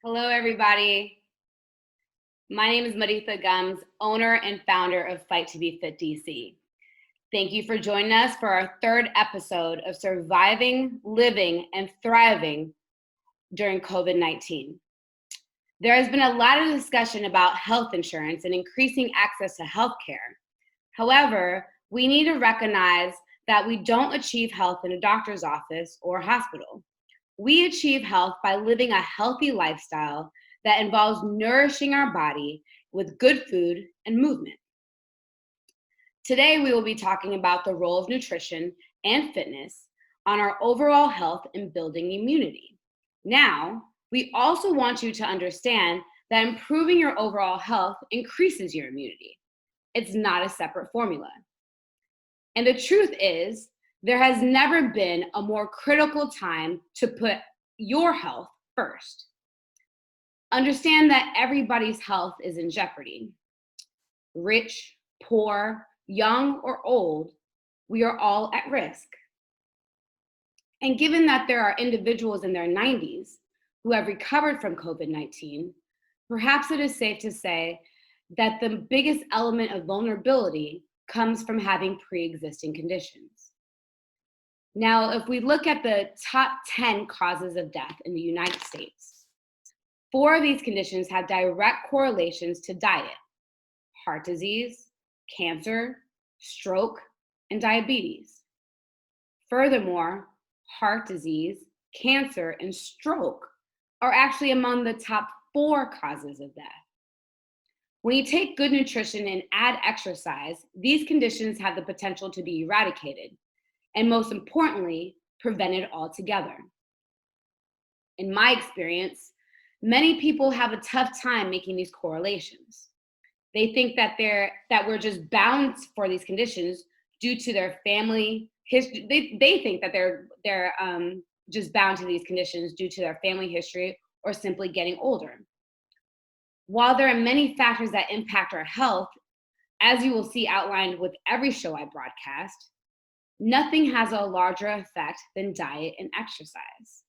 Hello, everybody. My name is Maritha Gums, owner and founder of Fight to Be Fit DC. Thank you for joining us for our third episode of Surviving, Living, and Thriving during COVID-19. There has been a lot of discussion about health insurance and increasing access to healthcare. However, we need to recognize that we don't achieve health in a doctor's office or hospital. We achieve health by living a healthy lifestyle that involves nourishing our body with good food and movement. Today, we will be talking about the role of nutrition and fitness on our overall health and building immunity. Now, we also want you to understand that improving your overall health increases your immunity. It's not a separate formula. And the truth is, there has never been a more critical time to put your health first. Understand that everybody's health is in jeopardy. Rich, poor, young, or old, we are all at risk. And given that there are individuals in their 90s who have recovered from COVID-19, perhaps it is safe to say that the biggest element of vulnerability comes from having pre-existing conditions. Now, if we look at the top 10 causes of death in the United States, 4 of these conditions have direct correlations to diet: heart disease, cancer, stroke, and diabetes. Furthermore, heart disease, cancer, and stroke are actually among the top 4 causes of death. When you take good nutrition and add exercise, these conditions have the potential to be eradicated, and most importantly, prevented altogether. In my experience, many people have a tough time making these correlations. They think that we're just bound for these conditions due to their family history. They think that they're just bound to these conditions due to their family history or simply getting older. While there are many factors that impact our health, as you will see outlined with every show I broadcast, nothing has a larger effect than diet and exercise.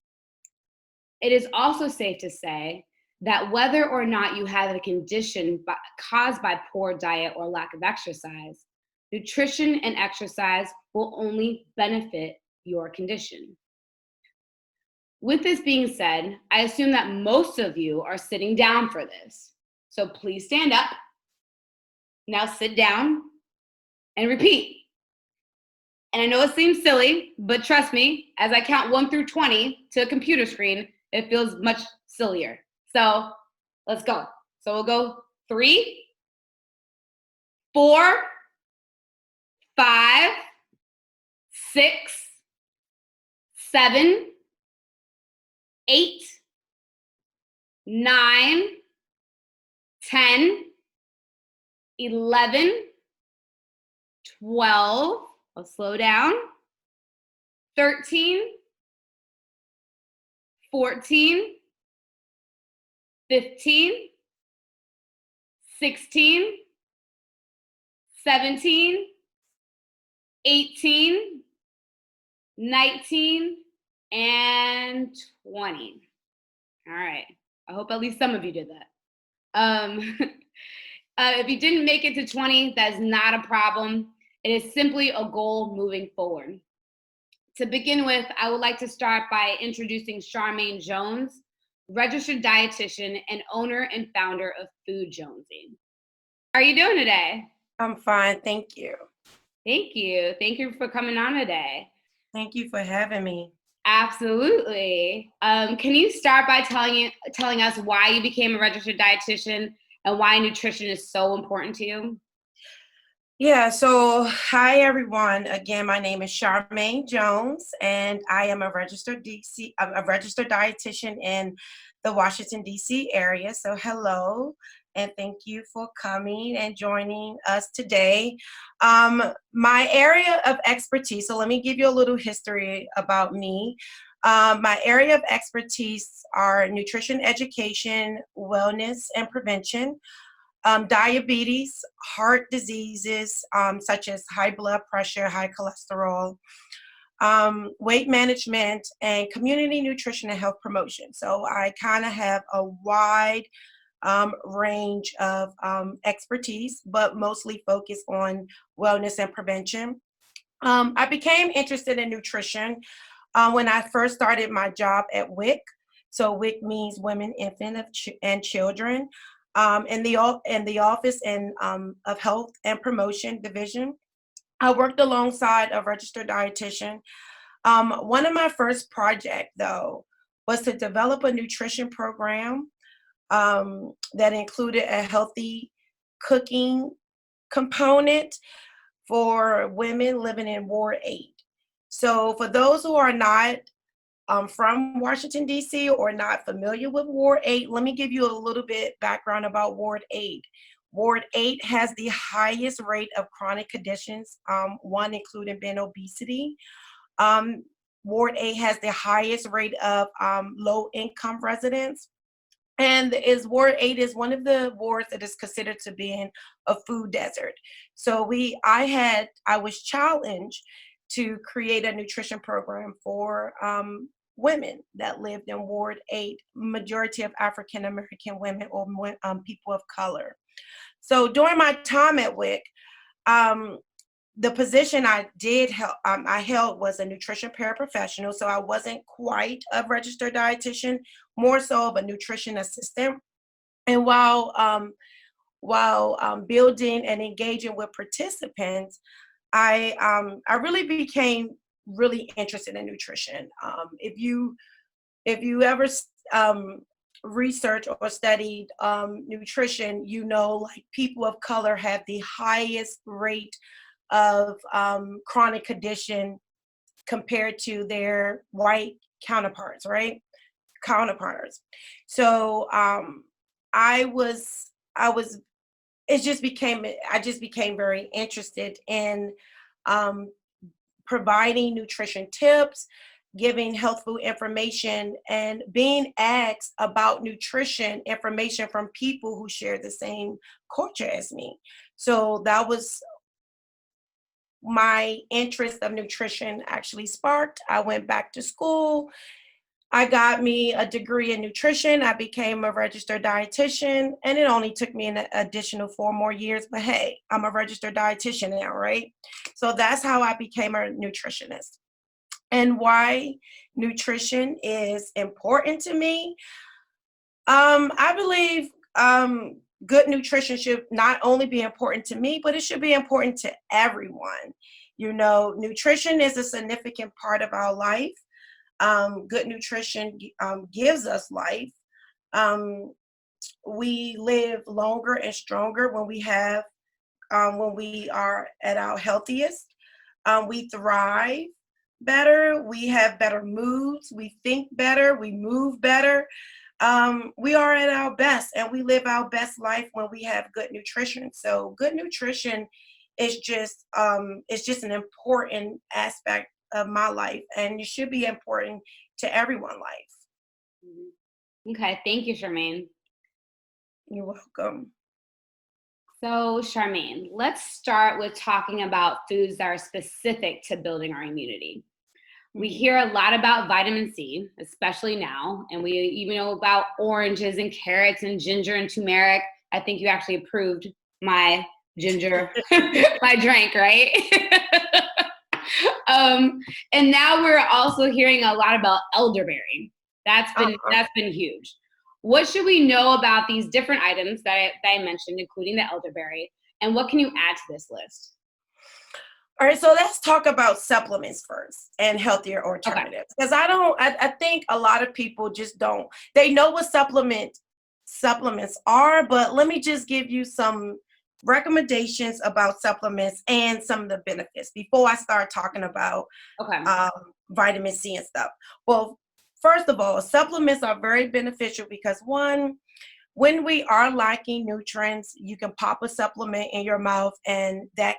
It is also safe to say that whether or not you have a condition caused by poor diet or lack of exercise, nutrition and exercise will only benefit your condition. With this being said, I assume that most of you are sitting down for this. So please stand up. Now sit down and repeat. And I know it seems silly, but trust me, as I count 1 through 20 to a computer screen, it feels much sillier. So let's go. So we'll go 3, 4, 5, 6, 7, 8, 9, 10, 11, 12, I'll slow down, 13, 14, 15, 16, 17, 18, 19, and 20. All right. I hope at least some of you did that. If you didn't make it to 20, that is not a problem. It is simply a goal moving forward. To begin with, I would like to start by introducing Charmaine Jones, registered dietitian and owner and founder of Food Jonezi. How are you doing today? I'm fine, thank you. Thank you. Thank you for coming on today. Thank you for having me. Absolutely. Can you start by telling us why you became a registered dietitian and why nutrition is so important to you? Yeah, so hi everyone. Again, my name is Charmaine Jones, and I am a registered dietitian in the Washington, D.C. area. So hello, and thank you for coming and joining us today. My area of expertise, so let me give you a little history about me. My area of expertise are nutrition education, wellness, and prevention. Diabetes, heart diseases such as high blood pressure, high cholesterol, weight management, and community nutrition and health promotion. So I kind of have a wide range of expertise, but mostly focused on wellness and prevention. I became interested in nutrition when I first started my job at WIC. So WIC means Women, Infant, and Children. In the office of Health and Promotion Division, I worked alongside a registered dietitian. One of my first projects, though, was to develop a nutrition program that included a healthy cooking component for women living in Ward 8. So for those who are not from Washington, D.C. or not familiar with Ward 8, let me give you a little bit background about Ward 8. Ward 8 has the highest rate of chronic conditions, one including being obesity. Ward 8 has the highest rate of low-income residents. And Ward 8 is one of the wards that is considered to be in a food desert. So I was challenged to create a nutrition program for women that lived in Ward 8, majority of African American women or people of color. So during my time at WIC, the position I held was a nutrition paraprofessional. So I wasn't quite a registered dietitian, more so of a nutrition assistant. And while building and engaging with participants, I really became really interested in nutrition. If you ever research or studied nutrition, like people of color have the highest rate of chronic condition compared to their white counterparts, right? So I just became very interested in providing nutrition tips, giving health food information, and being asked about nutrition information from people who share the same culture as me. So that was my interest of nutrition actually sparked. I went back to school. I got me a degree in nutrition. I became a registered dietitian, and it only took me an additional 4 more years. But hey, I'm a registered dietitian now, right? So that's how I became a nutritionist. And why nutrition is important to me. I believe good nutrition should not only be important to me, but it should be important to everyone. Nutrition is a significant part of our life. Good nutrition gives us life. We live longer and stronger when we are at our healthiest. We thrive better. We have better moods. We think better. We move better. We are at our best, and we live our best life when we have good nutrition. So good nutrition is just an important aspect of my life, and it should be important to everyone's life. Okay, thank you, Charmaine. You're welcome. So, Charmaine, let's start with talking about foods that are specific to building our immunity. We hear a lot about vitamin C, especially now, and we even know about oranges and carrots and ginger and turmeric. I think you actually approved my ginger, my drink, right? And now we're also hearing a lot about elderberry. That's been huge. What should we know about these different items that I mentioned, including the elderberry, and what can you add to this list? All right, so let's talk about supplements first and healthier alternatives. Because I think a lot of people just don't. They know what supplements are, but let me just give you some recommendations about supplements and some of the benefits before I start talking about vitamin C and stuff. Well, first of all, supplements are very beneficial because one, when we are lacking nutrients, you can pop a supplement in your mouth and that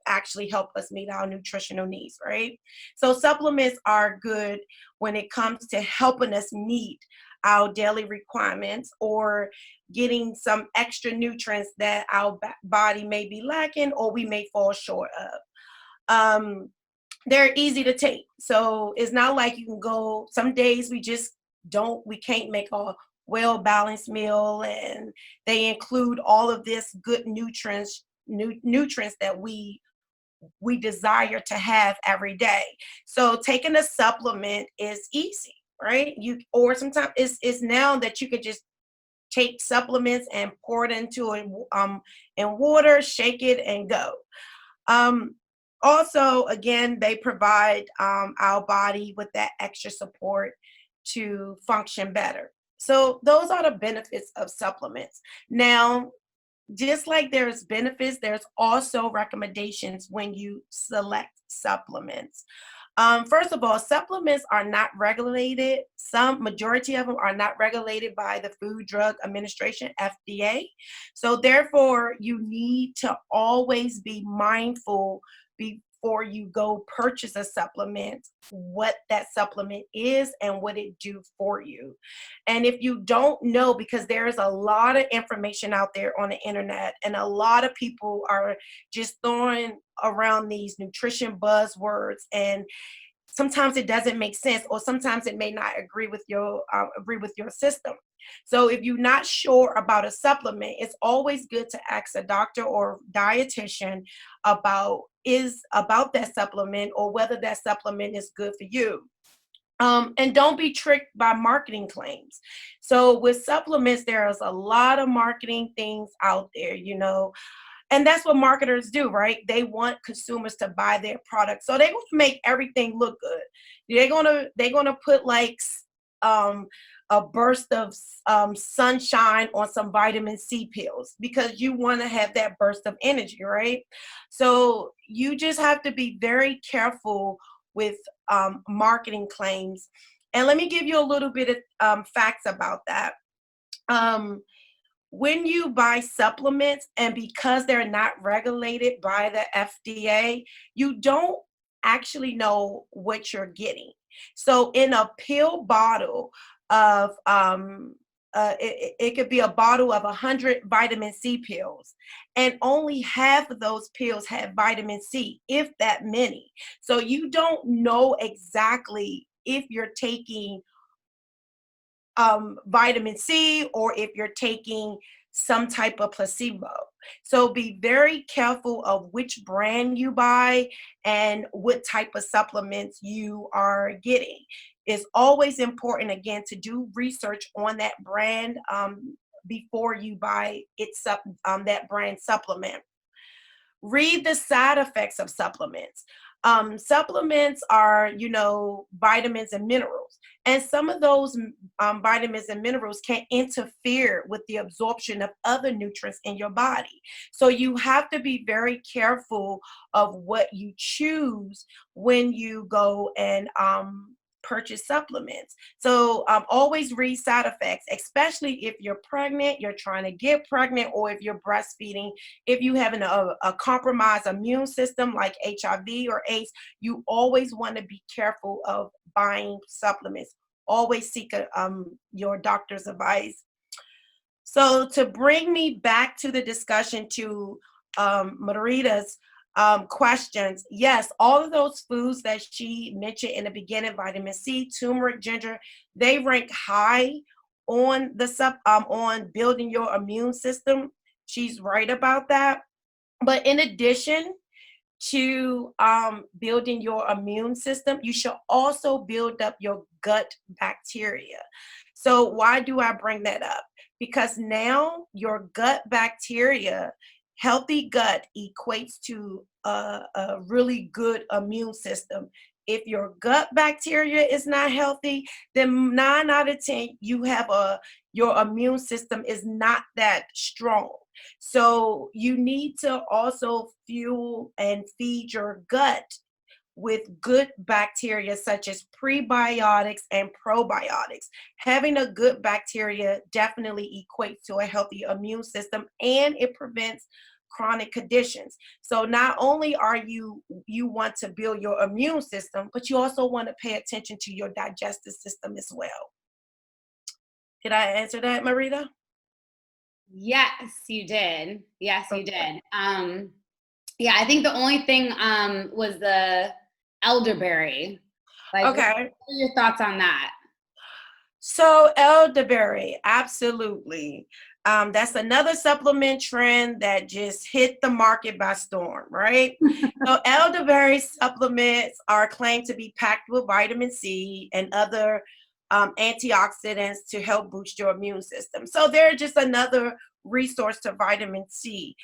actually help us meet our nutritional needs, right? So supplements are good when it comes to helping us meet our daily requirements or getting some extra nutrients that our body may be lacking or we may fall short of. they're easy to take. So it's not like you can go, some days we can't make a well-balanced meal, and they include all of this good nutrients that we desire to have every day. So taking a supplement is easy, right? Or sometimes it's now that you could just take supplements and pour it into in water, shake it, and go. Um, Also, again, they provide our body with that extra support to function better. So those are the benefits of supplements. Now, just like there's benefits, there's also recommendations when you select supplements. First of all, supplements are not regulated. Some majority of them are not regulated by the Food Drug Administration, FDA. So therefore, you need to always be mindful before you go purchase a supplement, what that supplement is and what it do for you. And if you don't know, because there's a lot of information out there on the internet, and a lot of people are just throwing around these nutrition buzzwords, and sometimes it doesn't make sense, or sometimes it may not agree with your system. So if you're not sure about a supplement, it's always good to ask a doctor or dietitian about that supplement, or whether that supplement is good for you. And don't be tricked by marketing claims. So with supplements, there's a lot of marketing things out there, and that's what marketers do, right? They want consumers to buy their product, so they want to make everything look good. They're gonna put like um, a burst of sunshine on some vitamin C pills, because you want to have that burst of energy, right? So you just have to be very careful with marketing claims. And let me give you a little bit of facts about that. Um, when you buy supplements, and because they're not regulated by the FDA, you don't actually know what you're getting. So in a pill bottle of it could be a bottle of 100 vitamin C pills, and only half of those pills have vitamin C, if that many. So you don't know exactly if you're taking vitamin C, or if you're taking some type of placebo. So be very careful of which brand you buy and what type of supplements you are getting. It's always important, again, to do research on that brand before you buy that brand supplement. Read the side effects of supplements. Supplements are, vitamins and minerals. And some of those vitamins and minerals can interfere with the absorption of other nutrients in your body. So you have to be very careful of what you choose when you go and purchase supplements. So always read side effects, especially if you're pregnant, you're trying to get pregnant, or if you're breastfeeding. If you have a compromised immune system like HIV or AIDS, you always want to be careful of buying supplements. Always seek your doctor's advice. So to bring me back to the discussion, to Marita's questions, yes, all of those foods that she mentioned in the beginning, vitamin C, turmeric, ginger, they rank high on on building your immune system. She's right about that. But in addition to building your immune system, you should also build up your gut bacteria. So why do I bring that up? Because now your gut bacteria, healthy gut equates to a really good immune system. If your gut bacteria is not healthy, then 9 out of 10, your immune system is not that strong. So you need to also fuel and feed your gut with good bacteria, such as prebiotics and probiotics. Having a good bacteria definitely equates to a healthy immune system, and it prevents chronic conditions. So not only are you want to build your immune system, but you also want to pay attention to your digestive system as well. Did I answer that, Marita? Yes, you did. Yes, you Okay. did. Yeah, I think the only thing was elderberry. Like, what Okay. are your thoughts on that? So elderberry, absolutely. That's another supplement trend that just hit the market by storm, right? So elderberry supplements are claimed to be packed with vitamin C and other antioxidants to help boost your immune system. So they're just another resource to vitamin C.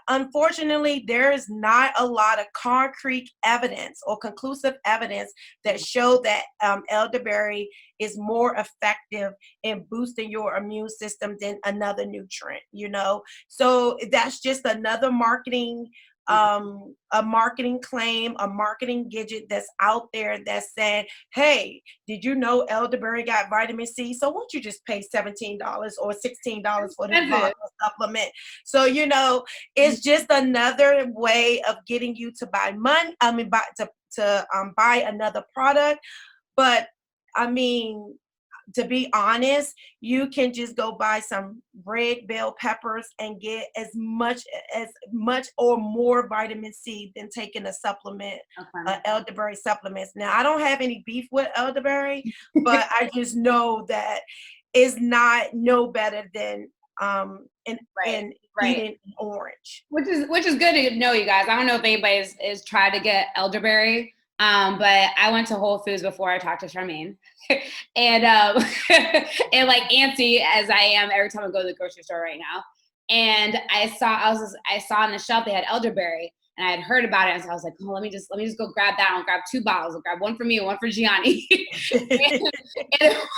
Unfortunately, there is not a lot of concrete evidence or conclusive evidence that show that elderberry is more effective in boosting your immune system than another nutrient, So that's just another a marketing claim, a marketing gadget that's out there that's saying, hey, did you know elderberry got vitamin C? So won't you just pay $17 or $16 for this bottle of supplement? So, it's just another way of getting you to buy buy another product. But I mean, to be honest, you can just go buy some red bell peppers and get as much or more vitamin C than taking a supplement, elderberry supplements. Now, I don't have any beef with elderberry, but I just know that it's not no better than in eating an orange. Which is good to know, you guys. I don't know if anybody is tried to get elderberry. But I went to Whole Foods before I talked to Charmaine, and and like antsy as I am every time I go to the grocery store right now. And I saw on the shelf they had elderberry, and I had heard about it, and so I was like, oh, let me just go grab that. I'll grab 2 bottles. I'll grab one for me and one for Gianni. and it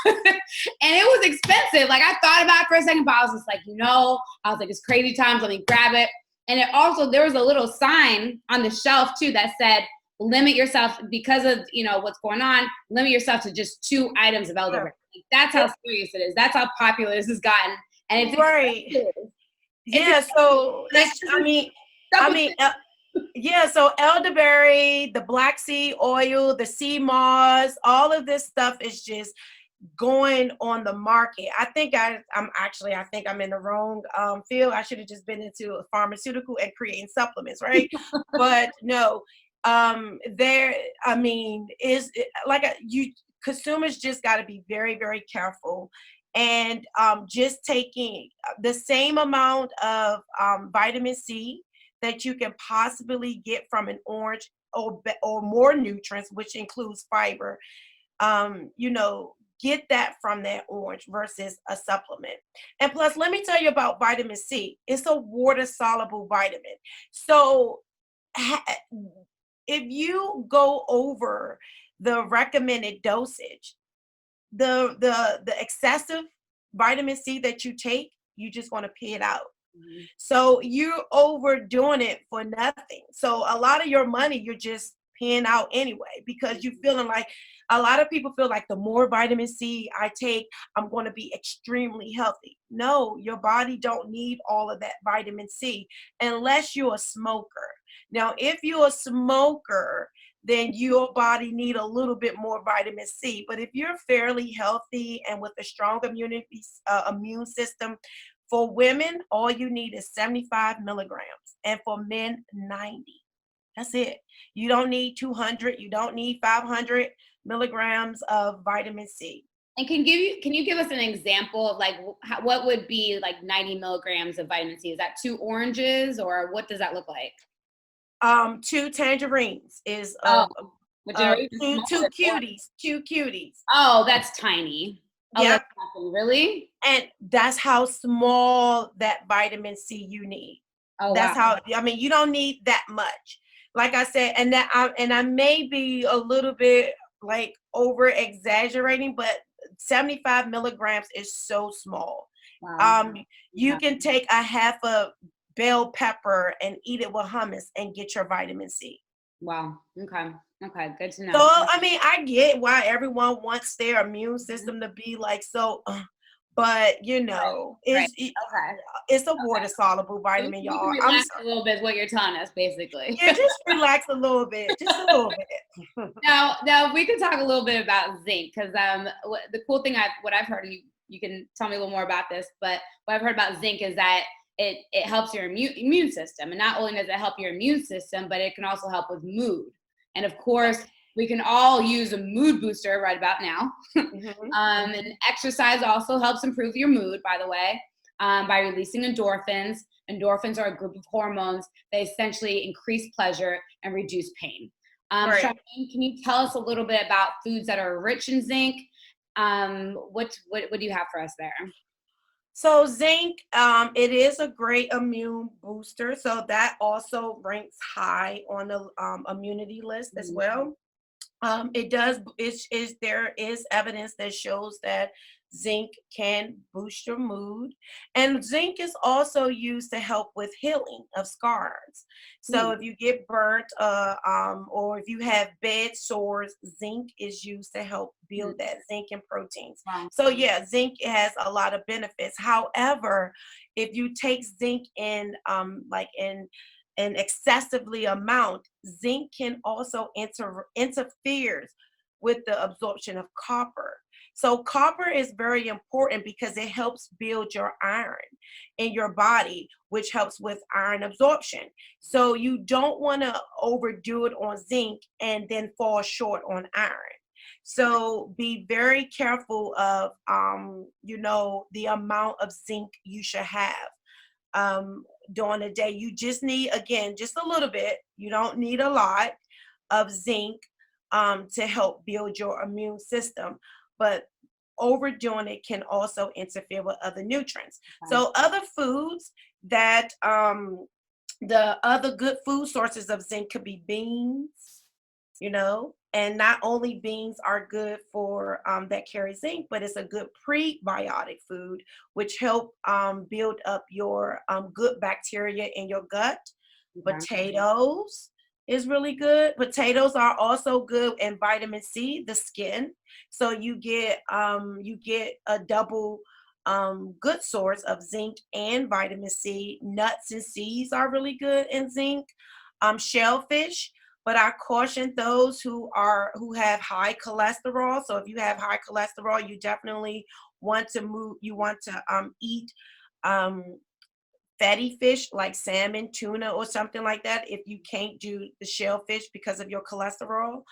was expensive. Like, I thought about it for a second, but I was just like, it's crazy times. Let me grab it. And it also, there was a little sign on the shelf too that said, limit yourself because of what's going on. Limit yourself to just 2 items of elderberry. Like, that's how serious it is. That's how popular this has gotten, and it's right. So so elderberry, the black seed oil, the sea moss, all of this stuff is just going on the market. I think I'm in the wrong field. I should have just been into a pharmaceutical and creating supplements, right? But no. Consumers just got to be very, very careful, and just taking the same amount of vitamin C that you can possibly get from an orange, or more nutrients, which includes fiber. Get that from that orange versus a supplement. And plus, let me tell you about vitamin C. It's a water soluble vitamin. So if you go over the recommended dosage, the excessive vitamin C that you take, you just want to pee it out. Mm-hmm. So you're overdoing it for nothing. So a lot of your money you're just peeing out anyway, because you're feeling like, a lot of people feel like the more vitamin C I take, I'm going to be extremely healthy. No, your body don't need all of that vitamin C unless you're a smoker. Now, if you're a smoker, then your body need a little bit more vitamin C. But if you're fairly healthy and with a strong immune system, for women, all you need is 75 milligrams, and for men, 90. That's it. You don't need 200. You don't need 500 milligrams of vitamin C. And can you give us an example of like what would be like 90 milligrams of vitamin C? Is that 2 oranges, or what does that look like? 2 tangerines is two cuties. Oh, that's tiny. Oh, yeah. That's nothing, really? And that's how small that vitamin C you need. Oh, that's wow. You don't need that much. Like I said, and I may be a little bit like over exaggerating, but 75 milligrams is so small. Wow. You can take a half a bell pepper and eat it with hummus and get your vitamin C. Wow. Okay, good to know. So I get why everyone wants their immune system to be like so, but it's a water soluble vitamin, y'all. Relax a little bit is what you're telling us, basically. Yeah, just relax a little bit, just a little bit. Now we could talk a little bit about zinc, because the cool thing what I've heard, and you can tell me a little more about this, but what I've heard about zinc is that it helps your immune system, and not only does it help your immune system, but it can also help with mood. And of course, we can all use a mood booster right about now. And exercise also helps improve your mood, by the way, by releasing endorphins. Endorphins are a group of hormones that essentially increase pleasure and reduce pain. Charmaine, can you tell us a little bit about foods that are rich in zinc? What do you have for us there? So zinc, it is a great immune booster. So that also ranks high on the immunity list as well. There is evidence that shows that zinc can boost your mood, and zinc is also used to help with healing of scars. So if you get burnt, or if you have bed sores, zinc is used to help build that, zinc and proteins. So yeah, zinc has a lot of benefits. However, if you take zinc in an excessively amount, zinc can also interferes with the absorption of copper. So copper is very important because it helps build your iron in your body, which helps with iron absorption. So you don't want to overdo it on zinc and then fall short on iron. So be very careful of the amount of zinc you should have during the day. You just need, again, just a little bit. You don't need a lot of zinc to help build your immune system, but overdoing it can also interfere with other nutrients. So other foods that the other good food sources of zinc could be beans, and not only beans are good for that carry zinc, but it's a good prebiotic food, which help build up your good bacteria in your gut. Potatoes is really good. Potatoes are also good in vitamin C, the skin. So you get a double good source of zinc and vitamin C. Nuts and seeds are really good in zinc. Shellfish, but I caution those who have high cholesterol. So if you have high cholesterol, you definitely want to eat fatty fish like salmon, tuna, or something like that if you can't do the shellfish because of your cholesterol.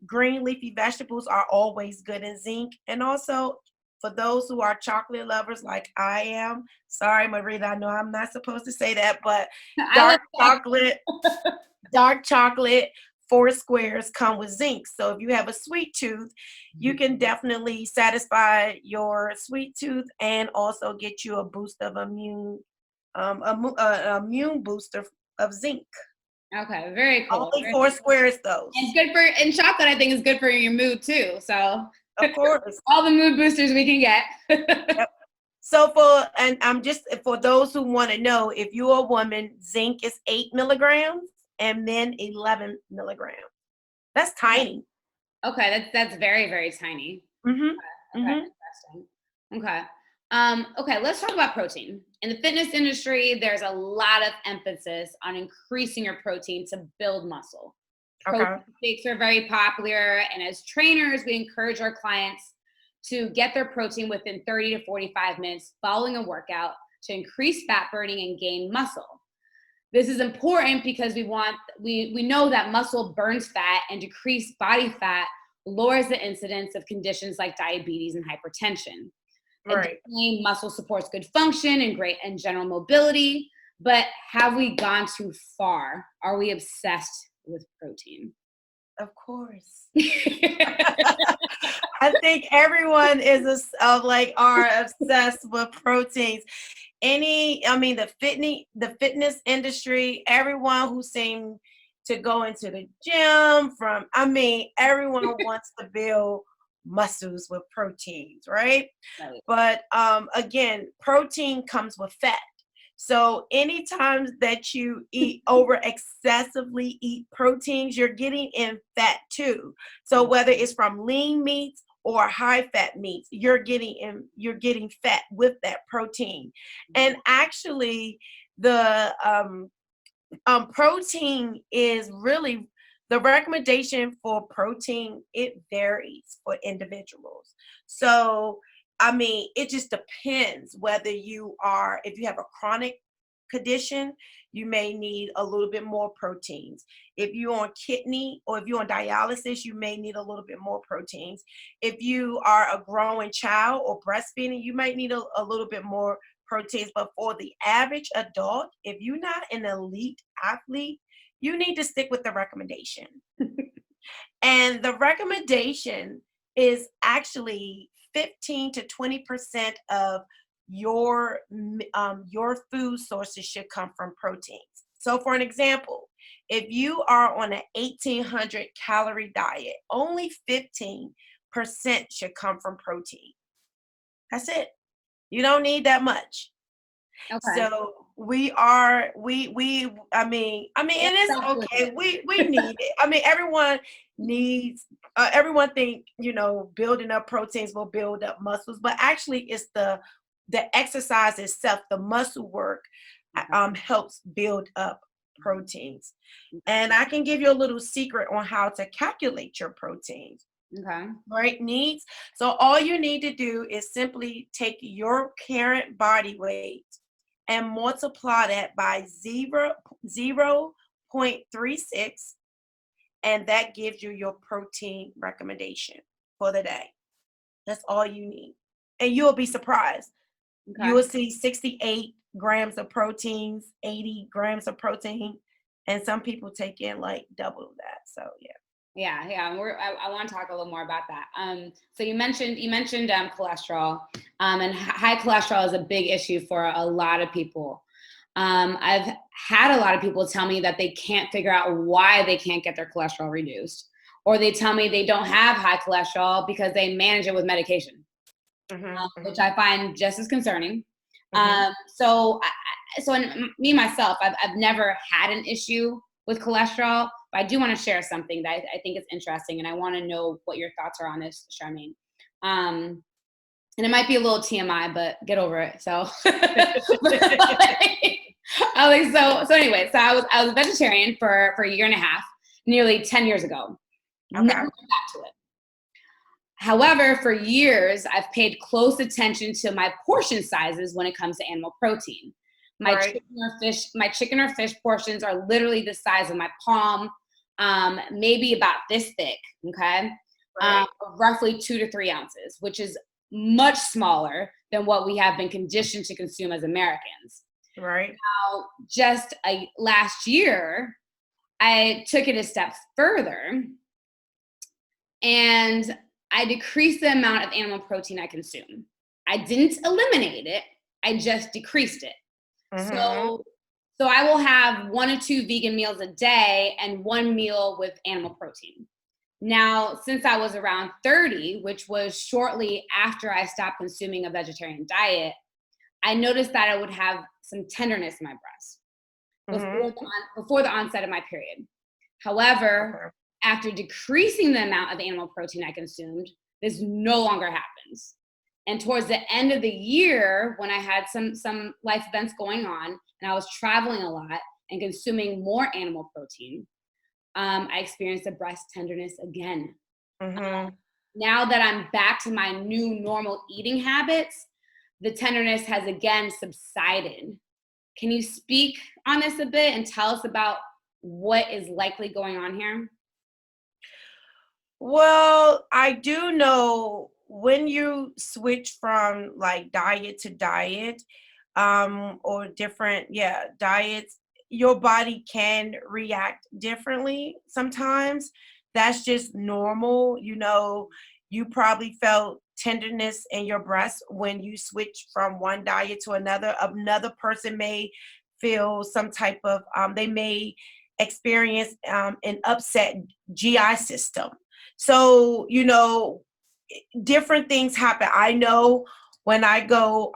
Green leafy vegetables are always good in zinc. And also for those who are chocolate lovers like I am, sorry, Marita, I know I'm not supposed to say that, but dark chocolate 4 squares come with zinc. So if you have a sweet tooth, you can definitely satisfy your sweet tooth and also get you a boost of immune booster of zinc. Okay, very cool. Only 4 squares though. And chocolate I think is good for your mood too. So of course. All the mood boosters we can get. Yep. So for those who want to know, if you're a woman, zinc is 8 milligrams and men 11 milligrams. That's tiny. Okay, that's very, very tiny. Interesting. Okay. Okay, let's talk about protein. In the fitness industry, there's a lot of emphasis on increasing your protein to build muscle. Protein shakes are very popular, and as trainers, we encourage our clients to get their protein within 30 to 45 minutes following a workout to increase fat burning and gain muscle. This is important because we know that muscle burns fat, and decreased body fat lowers the incidence of conditions like diabetes and hypertension. Right. Muscle supports good function and general mobility, but have we gone too far? Are we obsessed with protein? Of course. I think everyone are obsessed with proteins. The fitness industry, everyone who seemed to go into the gym everyone wants to build muscles with proteins, right? But again, protein comes with fat. So anytime that you excessively eat proteins, you're getting in fat too. So whether it's from lean meats or high fat meats, you're getting fat with that protein. And actually the protein is really the recommendation for protein. It varies for individuals. So it just depends if you have a chronic condition, you may need a little bit more proteins. If you're on kidney or if you're on dialysis, you may need a little bit more proteins. If you are a growing child or breastfeeding, you might need a little bit more proteins. But for the average adult, if you're not an elite athlete, you need to stick with the recommendation. And the recommendation is actually 15 to 20% of your food sources should come from proteins. So for an example, if you are on an 1800 calorie diet, only 15% should come from protein. That's it. You don't need that much. Okay. So I mean, it is okay. We need it. I mean, everyone needs, everyone think, building up proteins will build up muscles, but actually it's the exercise itself, the muscle work, helps build up proteins. And I can give you a little secret on how to calculate your proteins. Okay. Right, needs. So all you need to do is simply take your current body weight and multiply that by 0.36, and that gives you your protein recommendation for the day. That's all you need. And you'll be surprised. Okay. You will see 68 grams of proteins, 80 grams of protein, and some people take in like double that. So yeah. Yeah. I want to talk a little more about that. So you mentioned cholesterol, and high cholesterol is a big issue for a lot of people. I've had a lot of people tell me that they can't figure out why they can't get their cholesterol reduced, or they tell me they don't have high cholesterol because they manage it with medication, which I find just as concerning. So me myself, I've never had an issue with cholesterol, but I do want to share something that I think is interesting, and I want to know what your thoughts are on this, Charmaine. And it might be a little TMI, but get over it. So, anyway, I was a vegetarian for a year and a half, nearly 10 years ago. Okay. Never went back to it. However, for years, I've paid close attention to my portion sizes when it comes to animal protein. My chicken or fish portions are literally the size of my palm, maybe about this thick, okay? Right. Roughly 2 to 3 ounces, which is much smaller than what we have been conditioned to consume as Americans. Right. Now, just last year, I took it a step further, and I decreased the amount of animal protein I consume. I didn't eliminate it, I just decreased it. So I will have 1 or 2 vegan meals a day and 1 meal with animal protein. Now, since I was around 30, which was shortly after I stopped consuming a vegetarian diet, I noticed that I would have some tenderness in my breast before the onset of my period. However, after decreasing the amount of animal protein I consumed, this no longer happens. And towards the end of the year, when I had some life events going on and I was traveling a lot and consuming more animal protein, I experienced the breast tenderness again. Now that I'm back to my new normal eating habits, the tenderness has again subsided. Can you speak on this a bit and tell us about what is likely going on here? Well, I do know when you switch from like diet to diet, or different, diets, your body can react differently sometimes. That's just normal. You probably felt tenderness in your breast when you switch from one diet to another. Another person may feel some type of, they may experience an upset GI system. So, different things happen. I know when I go,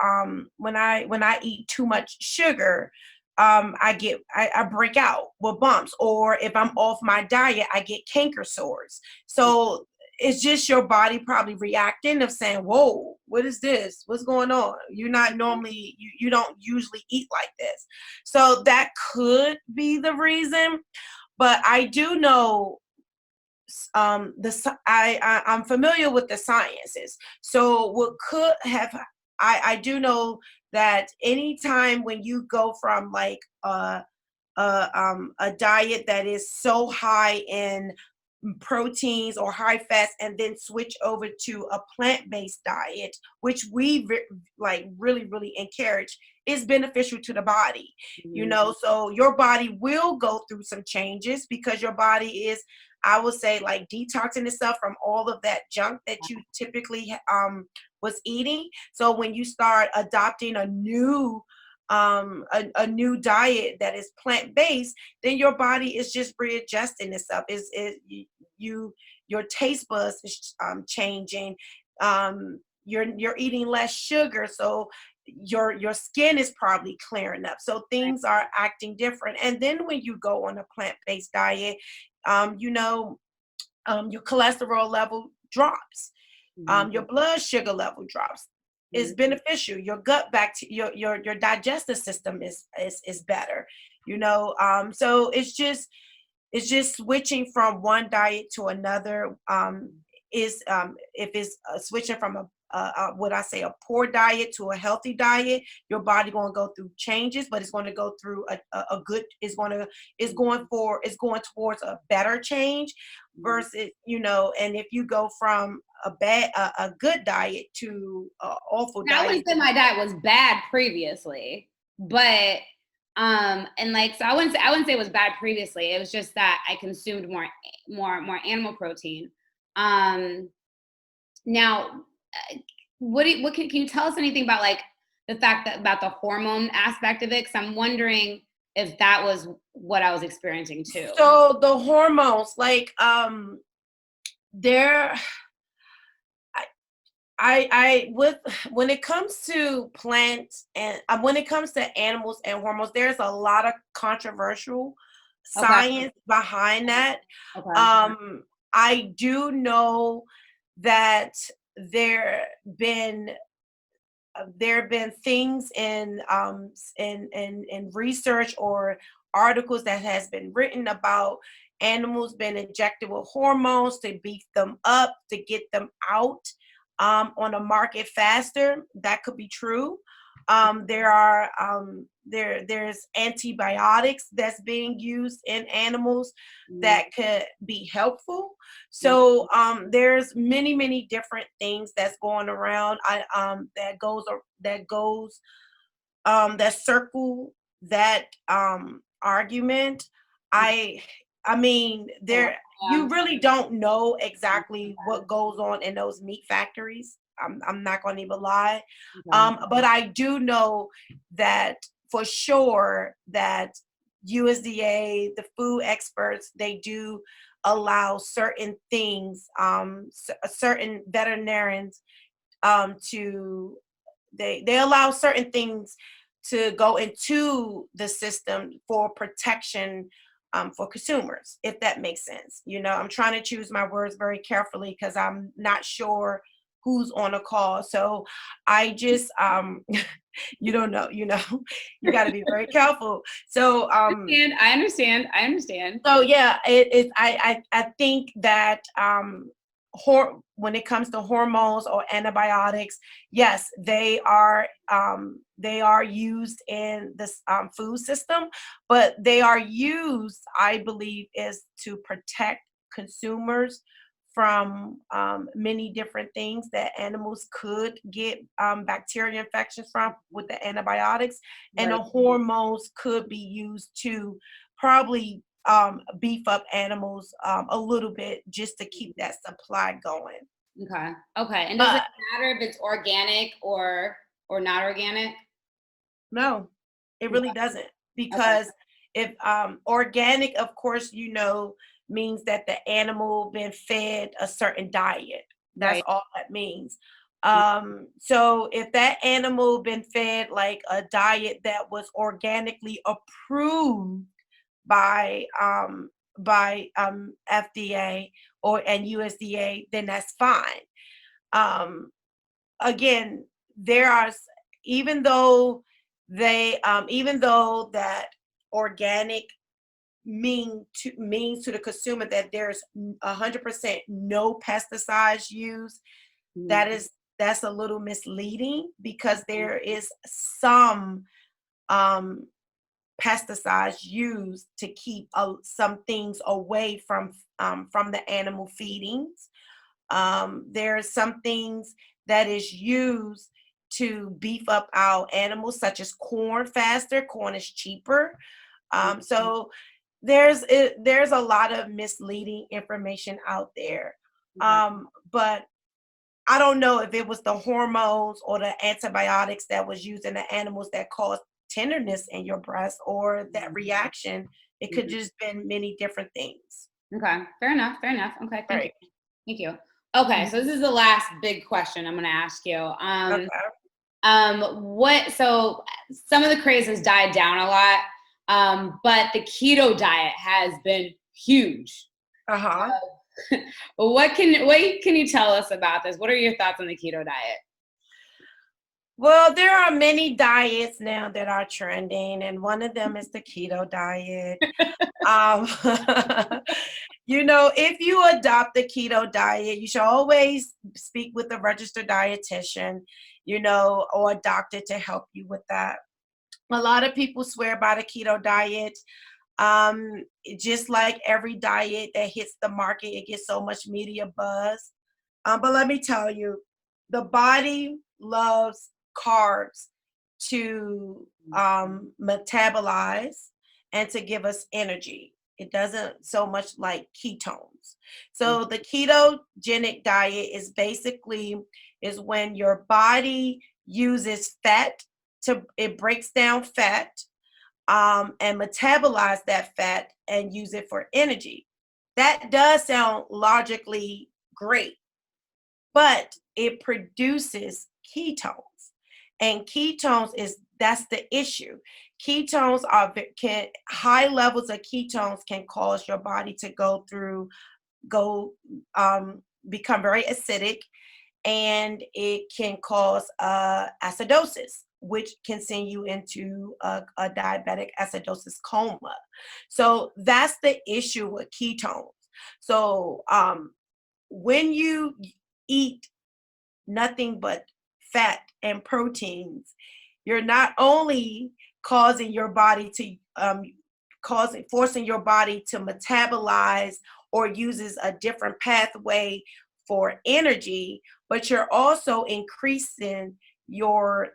when I eat too much sugar, I break out with bumps, or if I'm off my diet, I get canker sores. So it's just your body probably reacting of saying, whoa, what is this? What's going on? You're not normally, you don't usually eat like this. So that could be the reason. But I do know, I'm familiar with the sciences. So what could have I do know that anytime when you go from like a diet that is so high in proteins or high fats and then switch over to a plant-based diet, which we like really encourage, is beneficial to the body. So your body will go through some changes because your body is, I would say, like detoxing itself from all of that junk that you typically was eating. So when you start adopting a new new diet that is plant-based, then your body is just readjusting itself. Your taste buds is changing. You're eating less sugar, so your skin is probably clearing up. So things are acting different. And then when you go on a plant-based diet, your cholesterol level drops. Your blood sugar level drops. Is beneficial. Your gut your digestive system is better. So it's just switching from one diet to another. If it's switching from what I say, a poor diet to a healthy diet, your body going to go through changes, but it's going to go through a good, it's going towards a better change versus, and if you go from a good diet to awful Now, I diet. wouldn't say my diet was bad previously, but and like, so I wouldn't say it was bad previously. It was just that I consumed more animal protein. Now, can you tell us anything about like the fact that about the hormone aspect of it? Because I'm wondering if that was what I was experiencing too. So the hormones, like they're when it comes to plants and when it comes to animals and hormones, there's a lot of controversial science behind that. I do know that there been things in research or articles that has been written about animals being injected with hormones to beef them up, to get them out on the market faster. That could be true. There's antibiotics that's being used in animals that could be helpful. So there's many different things that's going around. That circle that argument. I mean, you really don't know exactly what goes on in those meat factories. I'm not going to even lie. But I do know that for sure that USDA, the food experts, they do allow certain things, certain veterinarians to they allow certain things to go into the system for protection for consumers, if that makes sense. I'm trying to choose my words very carefully because I'm not sure who's on a call. So I just, you don't know, you got to be very careful. So I understand. So yeah, I think that when it comes to hormones or antibiotics, yes, they are used in this food system, but they are used, I believe, is to protect consumers from many different things that animals could get bacteria infections from with the antibiotics, and the hormones could be used to probably beef up animals a little bit just to keep that supply going. Okay. And does it matter if it's organic or not organic? No, it really doesn't, because if organic, of course, means that the animal been fed a certain diet. That's all that means. So if that animal been fed like a diet that was organically approved by FDA and USDA, then that's fine. Again, there are, even though that organic means to the consumer that there's 100% no pesticides used, that is that's a little misleading because there is some pesticides used to keep some things away from the animal feedings. There are some things that is used to beef up our animals, such as corn faster. Corn is cheaper. So there's a lot of misleading information out there. But I don't know if it was the hormones or the antibiotics that was used in the animals that caused tenderness in your breast or that reaction. It could just been many different things. Okay, fair enough. Okay, thank Right. you. Thank you. Okay, so this is the last big question I'm going to ask you. Okay. So some of the craze has died down a lot, but the keto diet has been huge. Uh-huh. What can you tell us about this? What are your thoughts on the keto diet? Well, there are many diets now that are trending, and one of them is the keto diet. If you adopt the keto diet, you should always speak with a registered dietitian, or a doctor to help you with that. A lot of people swear by the keto diet. Just like every diet that hits the market, it gets so much media buzz. But let me tell you, the body loves carbs to metabolize and to give us energy. It doesn't so much like ketones. So the ketogenic diet is basically when your body uses fat it breaks down fat and metabolize that fat and use it for energy. That does sound logically great, but it produces ketones. And that's the issue. Ketones high levels of ketones can cause your body to become very acidic, and it can cause acidosis, which can send you into a diabetic acidosis coma. So that's the issue with ketones. So when you eat nothing but fat and proteins, you're not only causing your body to forcing your body to metabolize or uses a different pathway for energy, but you're also increasing your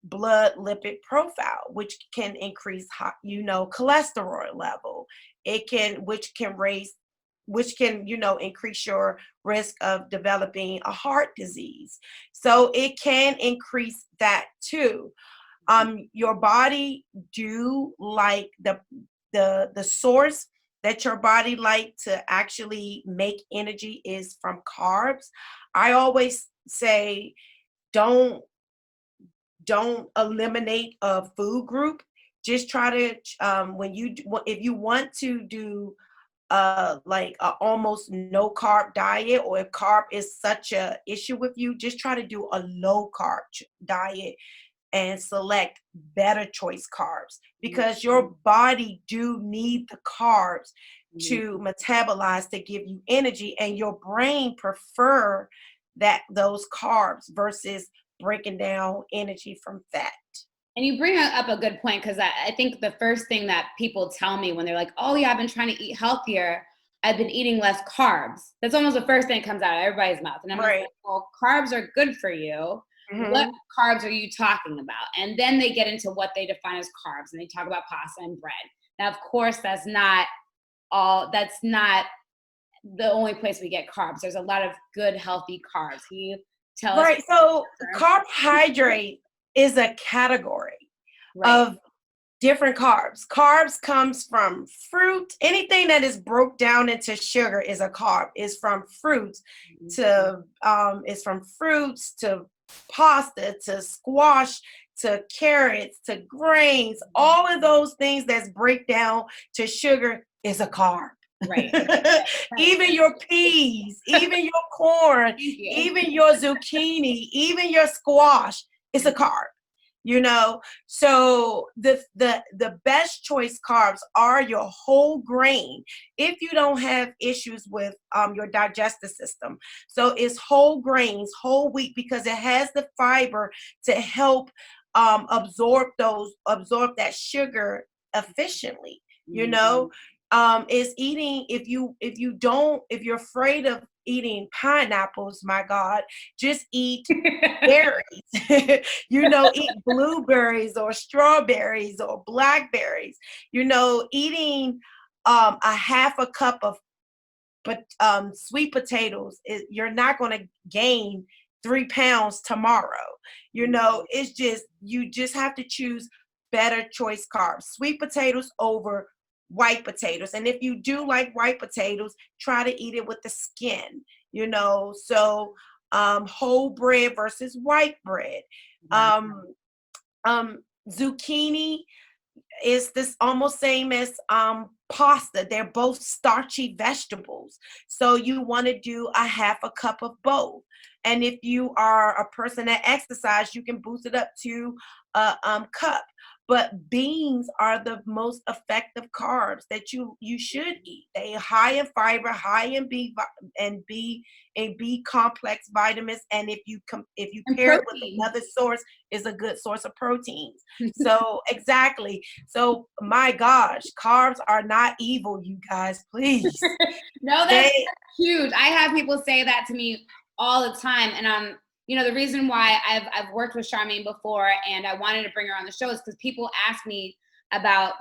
blood lipid profile, which can increase cholesterol level. Which can increase your risk of developing a heart disease. So it can increase that too. Your body do like the source that your body like to actually make energy is from carbs. I always say don't eliminate a food group. Just try to if you want to do like a almost no carb diet, or if carb is such a issue with you, just try to do a low carb diet and select better choice carbs, because your body do need the carbs to metabolize to give you energy, and your brain prefer those carbs versus breaking down energy from fat. And you bring up a good point, because I think the first thing that people tell me when they're like, oh yeah, I've been trying to eat healthier, I've been eating less carbs. That's almost the first thing that comes out of everybody's mouth. And I'm like, well, carbs are good for you. Mm-hmm. What carbs are you talking about? And then they get into what they define as carbs, and they talk about pasta and bread. Now, of course, that's not the only place we get carbs. There's a lot of good, healthy carbs. Can you tell us? Right. So carbohydrate is a category of different carbs. Carbs comes from fruit. Anything that is broke down into sugar is a carb. Is from fruits to pasta to squash to carrots to grains. All of those things that's break down to sugar is a carb. Right. Even your peas, even your corn, even your zucchini, even your squash is a carb. you know. So the best choice carbs are your whole grain if you don't have issues with your digestive system. So it's whole grains, whole wheat, because it has the fiber to help absorb that sugar efficiently, you know. Is eating, if you're afraid of eating pineapples, my God, just eat berries. Eat blueberries or strawberries or blackberries. Eating a half a cup of sweet potatoes, you're not going to gain 3 pounds tomorrow. It's just, you just have to choose better choice carbs. Sweet potatoes over white potatoes. And if you do like white potatoes, try to eat it with the skin, so whole bread versus white bread. Zucchini is this almost same as pasta. They're both starchy vegetables. So you want to do a half a cup of both. And if you are a person that exercise, you can boost it up to a cup. But beans are the most effective carbs that you should eat. They are high in fiber, high in B complex vitamins, and if you pair it with another source, is a good source of proteins. So exactly. So my gosh, carbs are not evil, you guys. Please. No, that's huge. I have people say that to me all the time, and the reason why I've worked with Charmaine before and I wanted to bring her on the show is because people ask me about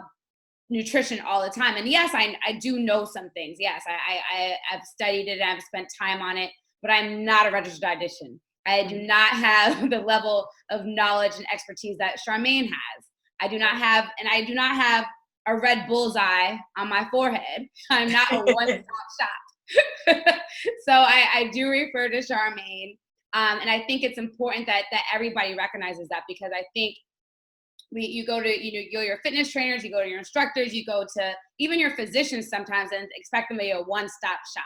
nutrition all the time. And yes, I do know some things. Yes, I've studied it and I've spent time on it, but I'm not a registered dietitian. I do not have the level of knowledge and expertise that Charmaine has. I do not have a red bullseye on my forehead. I'm not a one-stop shop. So I do refer to Charmaine. And I think it's important that everybody recognizes that, because I think you go to your fitness trainers, you go to your instructors, you go to even your physicians sometimes and expect them to be a one-stop shop.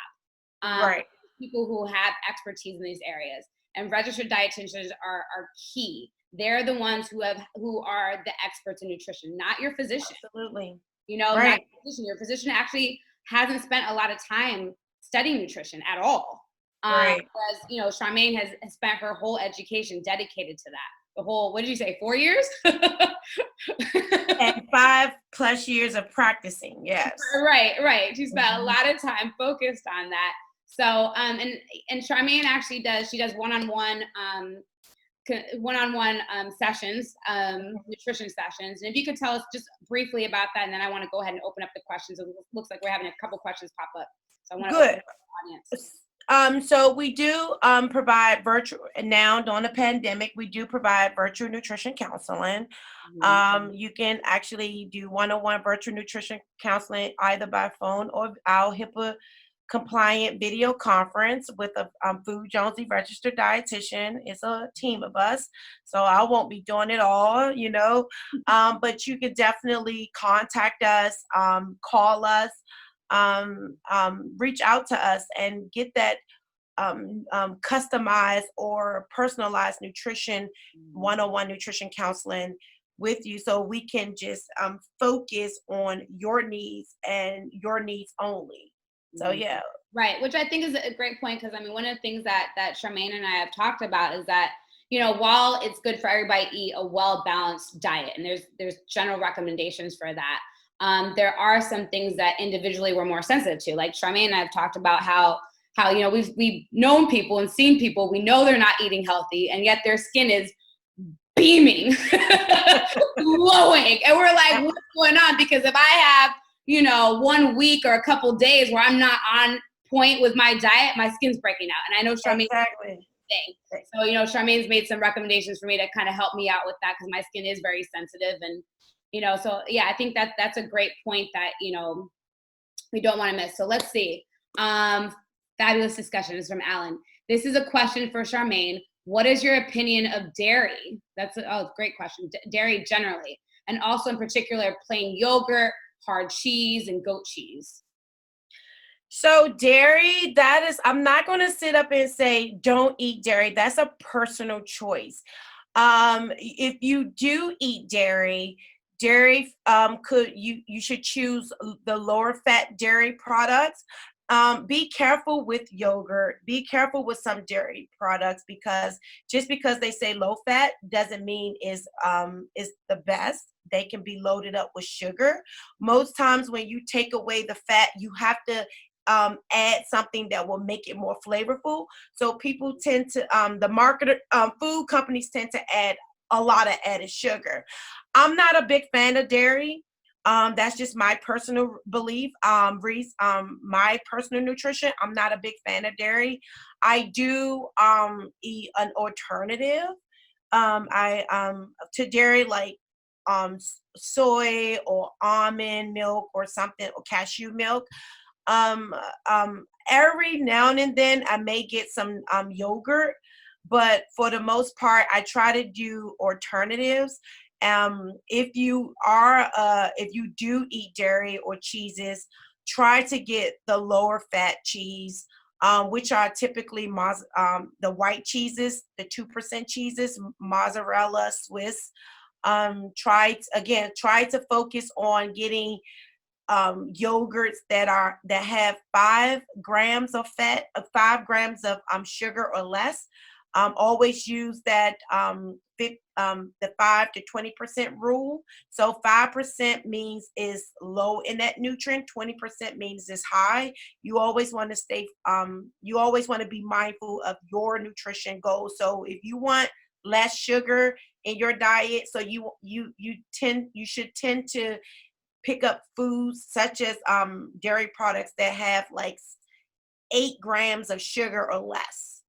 Right. People who have expertise in these areas, and registered dietitians are key. They're the ones who are the experts in nutrition, not your physician. Absolutely. Right. Not your physician. Your physician actually hasn't spent a lot of time studying nutrition at all. Right. Whereas, Charmaine has spent her whole education dedicated to that. The whole, what did you say, 4 years? And 5+ years of practicing, yes. Right. She spent a lot of time focused on that. So, and Charmaine actually does one-on-one sessions, nutrition sessions. And if you could tell us just briefly about that, and then I want to go ahead and open up the questions. It looks like we're having a couple questions pop up. So I want to open up the audience. So we do provide virtual, now during the pandemic, we do provide virtual nutrition counseling. You can actually do one-on-one virtual nutrition counseling either by phone or our HIPAA compliant video conference with a Food Jonezi registered dietitian. It's a team of us, so I won't be doing it all, but you can definitely contact us, call us, reach out to us and get that customized or personalized nutrition, one-on-one nutrition counseling with you, so we can just focus on your needs and your needs only. So yeah. Right, which I think is a great point, because one of the things that Charmaine and I have talked about is that, while it's good for everybody to eat a well-balanced diet, and there's general recommendations for that, there are some things that individually we're more sensitive to. Like Charmaine and I have talked about how we've known people and seen people, we know they're not eating healthy, and yet their skin is beaming, glowing, and we're like, what's going on? Because if I have 1 week or a couple days where I'm not on point with my diet, my skin's breaking out. And I know Charmaine. Exactly. So, Charmaine's made some recommendations for me to kind of help me out with that, because my skin is very sensitive. And, so yeah, I think that's a great point that, we don't want to miss. So let's see. Fabulous discussion is from Alan. This is a question for Charmaine. What is your opinion of dairy? That's a great question. Dairy generally, and also in particular, plain yogurt, hard cheese, and goat cheese. So dairy, I'm not going to sit up and say don't eat dairy. That's a personal choice. If you do eat dairy, you should choose the lower fat dairy products. Be careful with yogurt. Be careful with some dairy products, because just because they say low fat doesn't mean is the best. They can be loaded up with sugar. Most times when you take away the fat, you have to add something that will make it more flavorful. So people tend to, food companies tend to add a lot of added sugar. I'm not a big fan of dairy. That's just my personal belief. Reese, my personal nutrition, I'm not a big fan of dairy. I do eat an alternative. I to dairy, like soy or almond milk or something, or cashew milk. Um, every now and then I may get some yogurt, but for the most part, I try to do alternatives. If you do eat dairy or cheeses, try to get the lower fat cheese, which are typically the white cheeses, the 2% cheeses, mozzarella, Swiss. Try to focus on getting yogurts that have 5 grams of fat, 5 grams of sugar or less. Always use that the 5 to 20% rule. So 5% means is low in that nutrient, 20% means is high. You always want to be mindful of your nutrition goals. So if you want less sugar in your diet, so you should tend to pick up foods such as dairy products that have like 8 grams of sugar or less,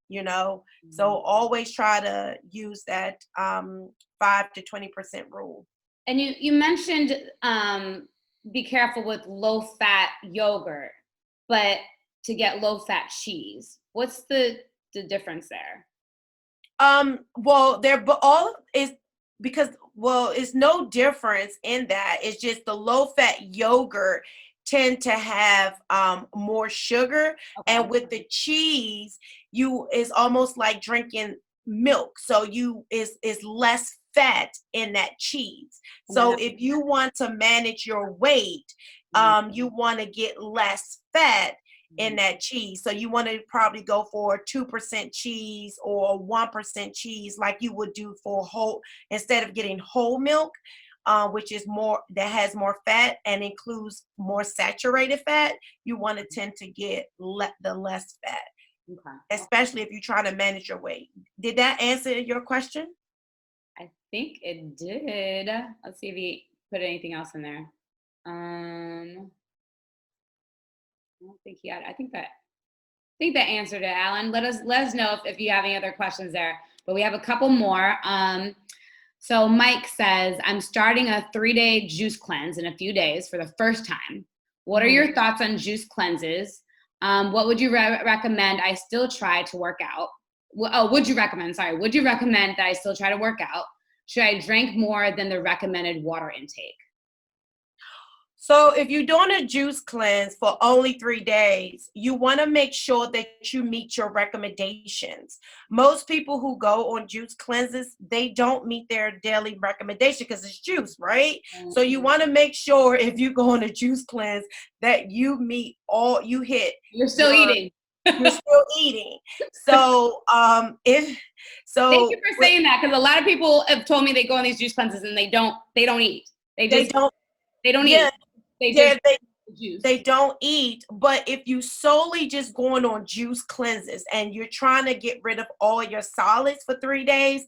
So always try to use that 5 to 20% rule. And you mentioned be careful with low fat yogurt, but to get low fat cheese, what's the difference there? Well, they're all is because it's no difference in that. It's just the low fat yogurt tend to have more sugar, okay. And with the cheese, it's almost like drinking milk. So is less fat in that cheese. So if you want to manage your weight, you want to get less fat in that cheese. So you want to probably go for 2% cheese or 1% cheese, like you would do for instead of getting whole milk, which is that has more fat and includes more saturated fat. You want to tend to get the less fat, okay. Especially if you're trying to manage your weight. Did that answer your question? I think it did. Let's see if he put anything else in there. I don't think he had. I think that answered it, Alan. Let us know if you have any other questions there. But we have a couple more. So Mike says, I'm starting a 3-day juice cleanse in a few days for the first time. What are your thoughts on juice cleanses? What would you recommend I still try to work out? Would you recommend that I still try to work out? Should I drink more than the recommended water intake? So if you're doing a juice cleanse for only 3 days, you want to make sure that you meet your recommendations. Most people who go on juice cleanses, they don't meet their daily recommendation because it's juice, right? Mm-hmm. So you want to make sure if you go on a juice cleanse that you meet You're still eating. You're still eating. So thank you for saying that, because a lot of people have told me they go on these juice cleanses and they don't eat. They don't eat. They don't eat. But if you solely just going on juice cleanses and you're trying to get rid of all your solids for 3 days,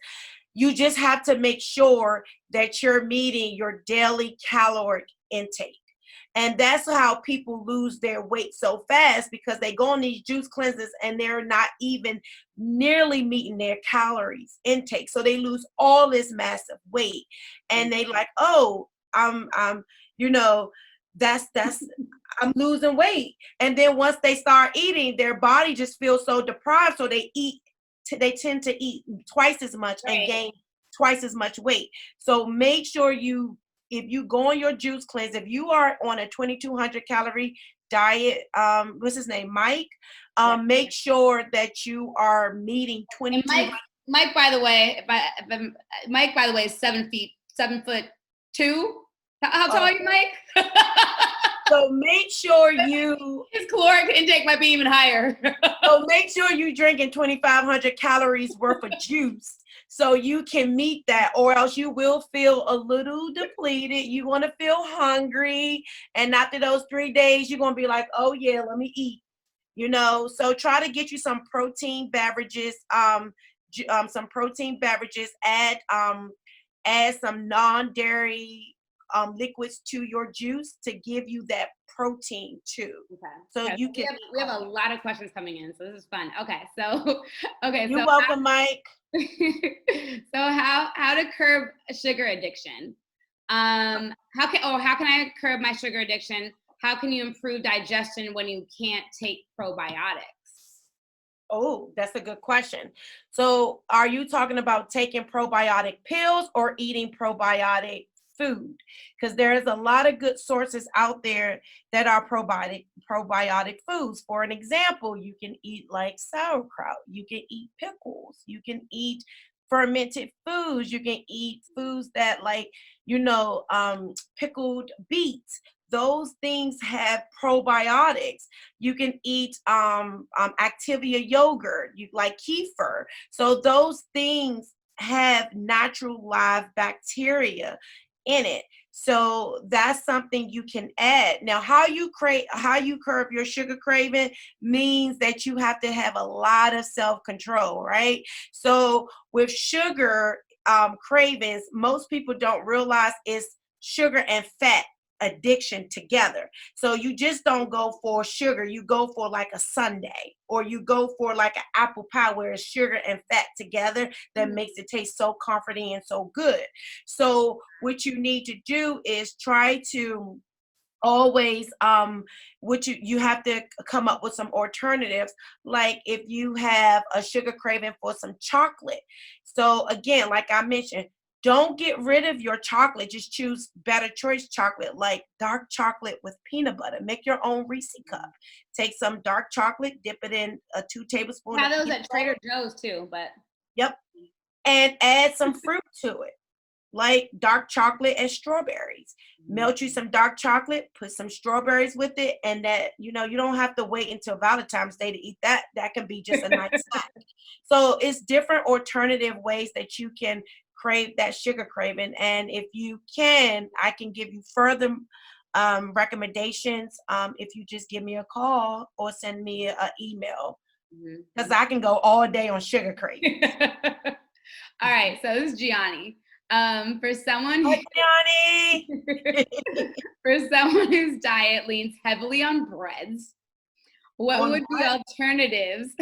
you just have to make sure that you're meeting your daily caloric intake. And that's how people lose their weight so fast, because they go on these juice cleanses and they're not even nearly meeting their calories intake. So they lose all this massive weight, and they like, oh, I'm I'm losing weight. And then once they start eating, their body just feels so deprived. So they tend to eat twice as much, right, and gain twice as much weight. So make sure if you go on your juice cleanse, if you are on a 2,200 calorie diet, what's his name, Mike, make sure that you are meeting 2,200. Mike, by the way, Mike, by the way, is 7'2". How tall are you, Mike? So make sure you his caloric intake might be even higher. So make sure you're drinking 2,500 calories worth of juice so you can meet that, or else you will feel a little depleted. You're going to feel hungry. And after those 3 days, you're going to be like, oh, yeah, let me eat. So try to get you some protein beverages, add some non-dairy liquids to your juice to give you that protein too. Okay. So okay. you can. We have a lot of questions coming in, so this is fun. Okay, You're welcome, Mike. So how to curb a sugar addiction? How can I curb my sugar addiction? How can you improve digestion when you can't take probiotics? Oh, that's a good question. So are you talking about taking probiotic pills or eating probiotic food? Because there is a lot of good sources out there that are probiotic foods. For an example, you can eat like sauerkraut, you can eat pickles, you can eat fermented foods, you can eat foods that pickled beets. Those things have probiotics. You can eat Activia yogurt, you like kefir. So those things have natural live bacteria in it. So that's something you can add. Now, how you curb your sugar craving means that you have to have a lot of self-control, right? So with sugar cravings, most people don't realize it's sugar and fat addiction together. So you just don't go for sugar, you go for like a sundae, or you go for like an apple pie where it's sugar and fat together that makes it taste so comforting and so good. So what you need to do is try to always you have to come up with some alternatives, like if you have a sugar craving for some chocolate. So again, like I mentioned, don't get rid of your chocolate. Just choose better choice chocolate, like dark chocolate with peanut butter. Make your own Reese cup. Take some dark chocolate, dip it in 2 tablespoons. Have those at Trader Joe's too, but. Yep. And add some fruit to it, like dark chocolate and strawberries. Melt you some dark chocolate, put some strawberries with it, and that, you don't have to wait until Valentine's Day to eat that. That can be just a nice snack. So it's different alternative ways that you can crave that sugar craving. And if you can, I can give you further recommendations if you just give me a call or send me an email, because I can go all day on sugar craving. All right, so this is Gianni. For someone whose diet leans heavily on breads, what would be alternatives?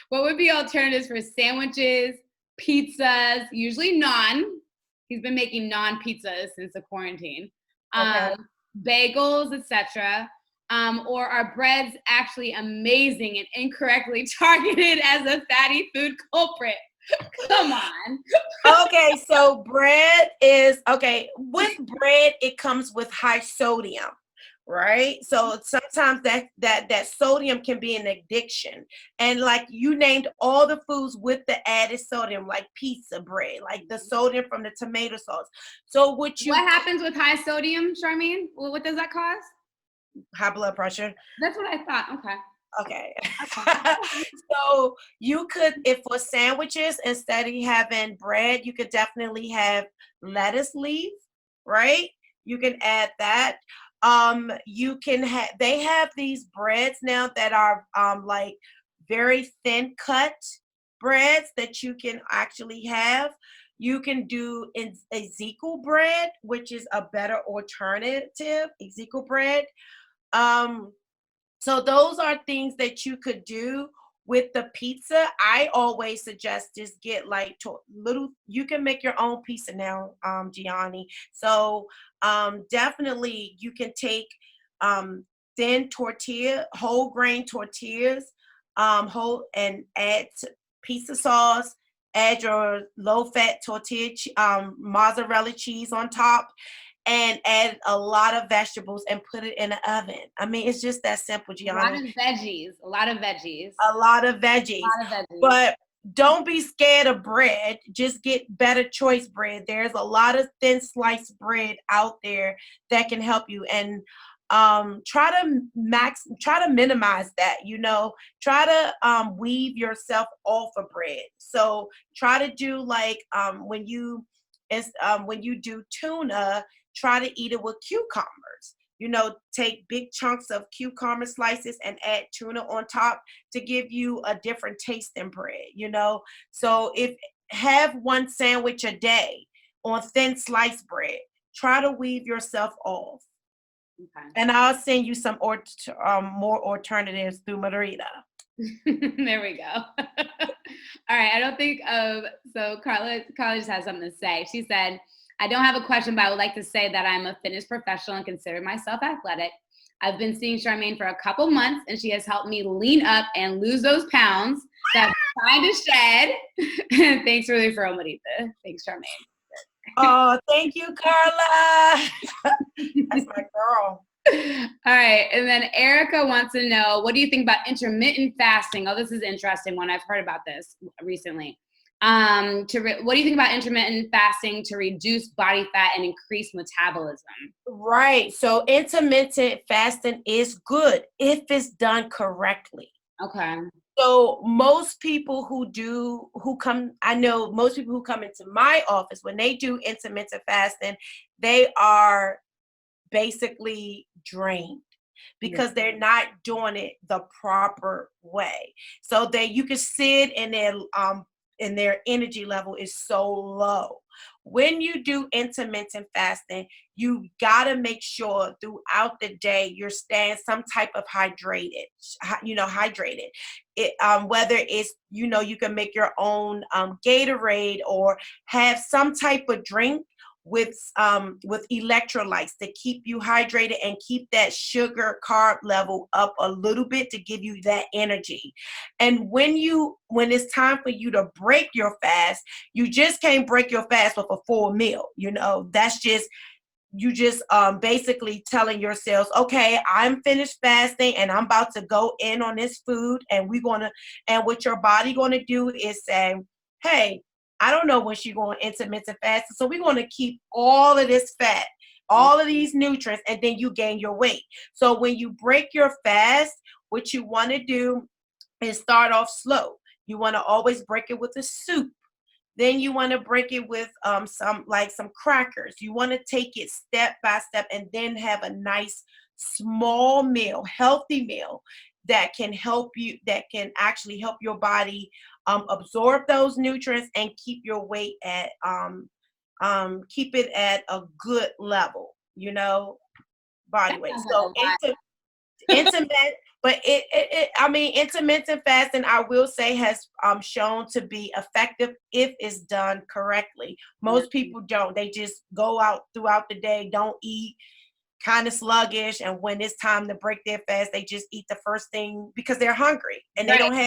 What would be alternatives for sandwiches, pizzas, usually naan? He's been making naan pizzas since the quarantine. Bagels, etc. Or are breads actually amazing and incorrectly targeted as a fatty food culprit? Come on. Okay, so bread is okay. With bread, it comes with high sodium, right? So sometimes that sodium can be an addiction. And like you named all the foods with the added sodium, like pizza bread, like the sodium from the tomato sauce. So what happens with high sodium, Charmaine? Well, what does that cause? High blood pressure. That's what I thought. Okay. So you could, if for sandwiches, instead of having bread, you could definitely have lettuce leaf, right? You can add that. You can have, they have these breads now that are like very thin cut breads that you can actually have. You can do Ezekiel bread, which is a better alternative, Ezekiel bread. So those are things that you could do with the pizza. I always suggest just get like you can make your own pizza now, Gianni. So definitely you can take thin whole grain tortillas, and add pizza sauce, add your low fat tortilla, mozzarella cheese on top, and add a lot of vegetables and put it in the oven. I mean, it's just that simple, Gianni. A lot of veggies. But don't be scared of bread. Just get better choice bread. There's a lot of thin sliced bread out there that can help you. And try to minimize that, try to weave yourself off of bread. So try to do like when you do tuna, try to eat it with cucumbers. Take big chunks of cucumber slices and add tuna on top to give you a different taste in bread. So if have one sandwich a day on thin sliced bread, try to weave yourself off. Okay. And I'll send you some more alternatives through Marita. There we go. All right. I don't think so Carla just has something to say. She said, I don't have a question, but I would like to say that I'm a fitness professional and consider myself athletic. I've been seeing Charmaine for a couple months, and she has helped me lean up and lose those pounds that I'm trying to shed. Thanks for the referral, Marita. Thanks, Charmaine. Oh, thank you, Carla. That's my girl. All right. And then Erica wants to know, what do you think about intermittent fasting? Oh, this is an interesting one. I've heard about this recently. What do you think about intermittent fasting to reduce body fat and increase metabolism? Right. So intermittent fasting is good if it's done correctly. Okay. So most people I know most people who come into my office, when they do intermittent fasting, they are basically drained because they're not doing it the proper way. So you can sit in their energy level is so low. When you do intermittent fasting, you got to make sure throughout the day you're staying some type of hydrated. Whether it's, you can make your own Gatorade or have some type of drink with electrolytes to keep you hydrated and keep that sugar carb level up a little bit to give you that energy. And when it's time for you to break your fast, you just can't break your fast with a full meal. That's just you just basically telling yourselves, okay, I'm finished fasting and I'm about to go in on this food, and what your body gonna do is say, hey, I don't know when she's going intermittent fasting, so we're going to keep all of this fat, all of these nutrients, and then you gain your weight. So when you break your fast, what you want to do is start off slow. You want to always break it with a soup. Then you want to break it with some crackers. You want to take it step by step and then have a nice small meal, healthy meal that can actually help your body absorb those nutrients and keep your weight at keep it at a good level, body weight. So intermittent, but intermittent fasting, I will say, has shown to be effective if it's done correctly. Most people don't. They just go out throughout the day, don't eat, kind of sluggish, and when it's time to break their fast, they just eat the first thing because they're hungry and they didn't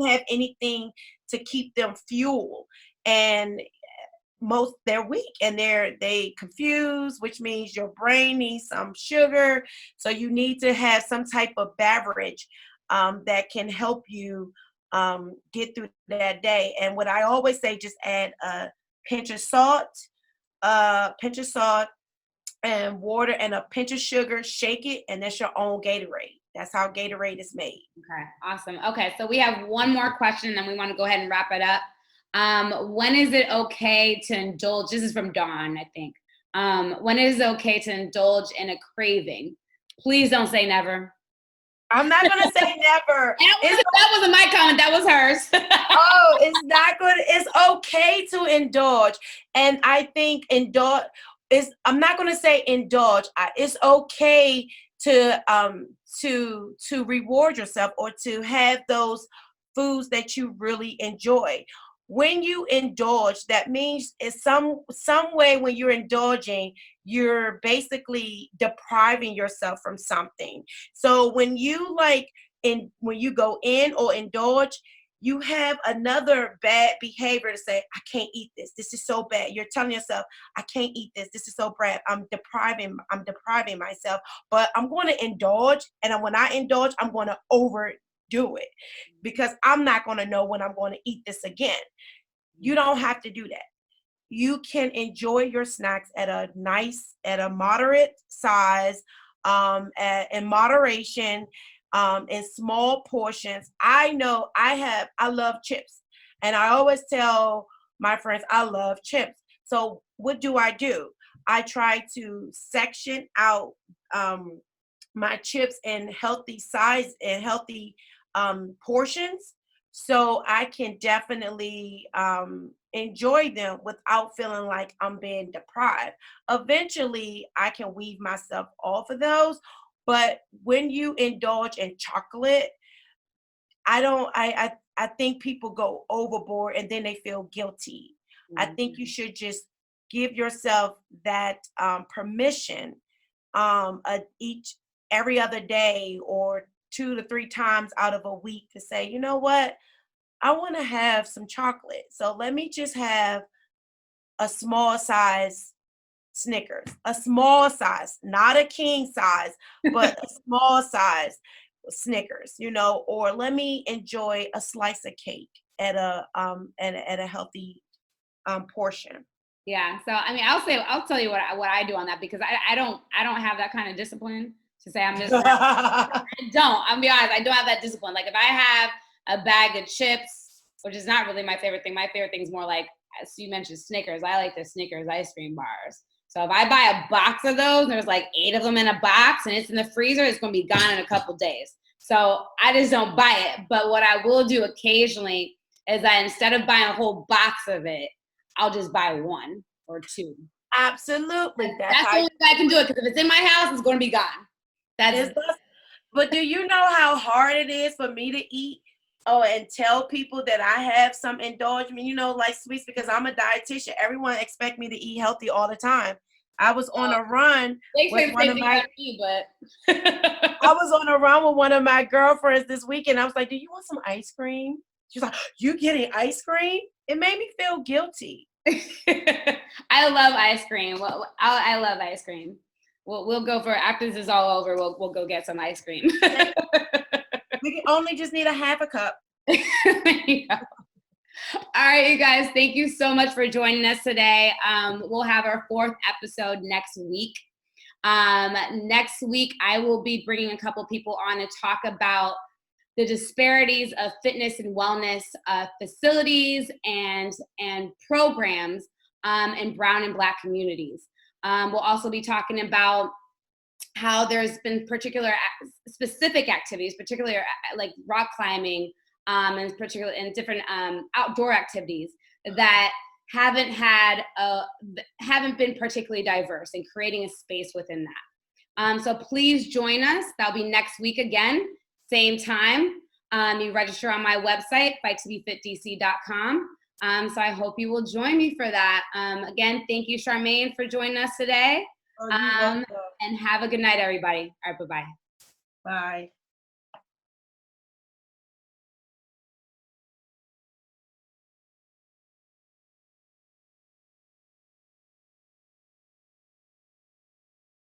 have anything to keep them fueled, and they're weak and they confused, which means your brain needs some sugar. So you need to have some type of beverage that can help you get through that day. And what I always say, just add a pinch of salt and water and a pinch of sugar, shake it, and that's your own Gatorade. That's how Gatorade is made. Okay, awesome. Okay, so we have one more question, and then we want to go ahead and wrap it up. When is it okay to indulge? This is from Dawn, I think. When is it okay to indulge in a craving? Please don't say never. I'm not going to say never. That wasn't my comment. That was hers. Oh, it's not good. It's okay to indulge. And I think I'm not going to say indulge. It's okay to reward yourself or to have those foods that you really enjoy. When you indulge, that means it's some way when you're indulging, you're basically depriving yourself from something. So when you when you go in or indulge, you have another bad behavior to say, I can't eat this. This is so bad. You're telling yourself, I can't eat this. This is so bad. I'm depriving myself. But I'm going to indulge. And when I indulge, I'm going to do it because I'm not going to know when I'm going to eat this again. You don't have to do that. You can enjoy your snacks at a moderate size, in moderation, in small portions. I know I love chips, and I always tell my friends I love chips. So what do? I try to section out my chips in healthy size and healthy portions, so I can definitely enjoy them without feeling like I'm being deprived. Eventually, I can weave myself off of those, but when you indulge in chocolate, I don't. I think people go overboard and then they feel guilty. I think you should just give yourself that permission, each every other day or 2 to 3 times out of a week to say, you know what, I want to have some chocolate. So let me just have a small size Snickers, a small size, not a king size, but a small size Snickers, or let me enjoy a slice of cake at a healthy portion. Yeah. So I mean, I'll tell you what I do on that, because I don't have that kind of discipline to say I'm just. I don't. I'll be honest. I don't have that discipline. Like if I have a bag of chips, which is not really my favorite thing. My favorite thing is more like, as you mentioned, Snickers. I like the Snickers ice cream bars. So if I buy a box of those, there's like 8 of them in a box, and it's in the freezer, it's going to be gone in a couple days. So I just don't buy it. But what I will do occasionally is that instead of buying a whole box of it, I'll just buy 1 or 2. Absolutely. That's the only way I can do it, because if it's in my house, it's going to be gone. But do you know how hard it is for me to eat and tell people that I have some indulgence, like sweets, because I'm a dietitian. Everyone expect me to eat healthy all the time. I was on a run with one of my I was on a run with one of my girlfriends this weekend. I was like, do you want some ice cream? She's like, you getting ice cream? It made me feel guilty. I love ice cream. Well, I love ice cream. We'll go for, after this is all over, we'll go get some ice cream. We only just need a half a cup. Yeah. All right, you guys, thank you so much for joining us today. We'll have our 4th episode next week. Next week, I will be bringing a couple people on to talk about the disparities of fitness and wellness facilities and programs in Brown and Black communities. We'll also be talking about how there's been particular specific activities, particularly like rock climbing, and particularly in different outdoor activities that haven't been particularly diverse, and creating a space within that. So please join us. That'll be next week again, same time. You register on my website, fight2befitdc.com. So I hope you will join me for that. Again, thank you, Charmaine, for joining us today. And have a good night, everybody. All right, bye-bye. Bye.